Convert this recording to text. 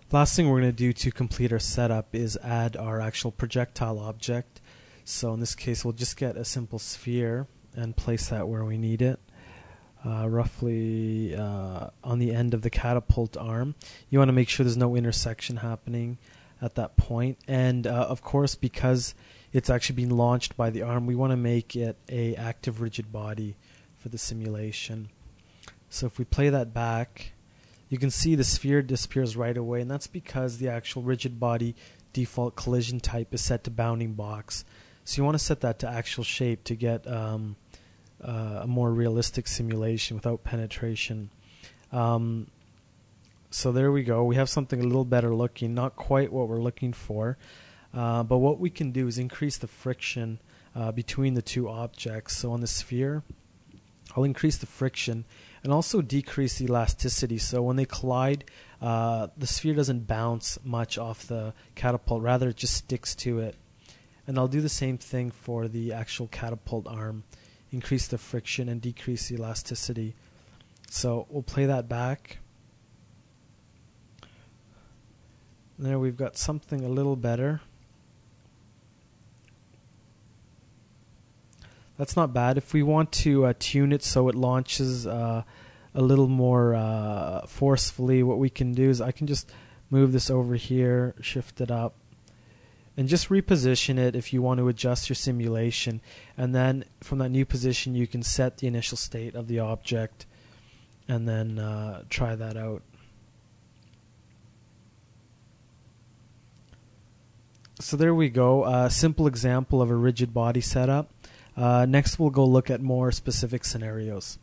Last thing we're going to do to complete our setup is add our actual projectile object. So in this case, we'll just get a simple sphere and place that where we need it, roughly on the end of the catapult arm. You want to make sure there's no intersection happening at that point. And of course, because it's actually being launched by the arm, we want to make it a active rigid body for the simulation. So if we play that back, you can see the sphere disappears right away, and that's because the actual rigid body default collision type is set to bounding box. So you want to set that to actual shape to get a more realistic simulation without penetration. So there we go. We have something a little better looking, not quite what we're looking for. But what we can do is increase the friction between the two objects. So on the sphere, I'll increase the friction and also decrease the elasticity. So when they collide, the sphere doesn't bounce much off the catapult. Rather, it just sticks to it. And I'll do the same thing for the actual catapult arm. Increase the friction and decrease the elasticity. So we'll play that back. There we've got something a little better. That's not bad. If we want to tune it so it launches a little more forcefully, what we can do is I can just move this over here, shift it up, and just reposition it if you want to adjust your simulation. And then from that new position, you can set the initial state of the object and then try that out. So there we go. A simple example of a rigid body setup. Next, we'll go look at more specific scenarios.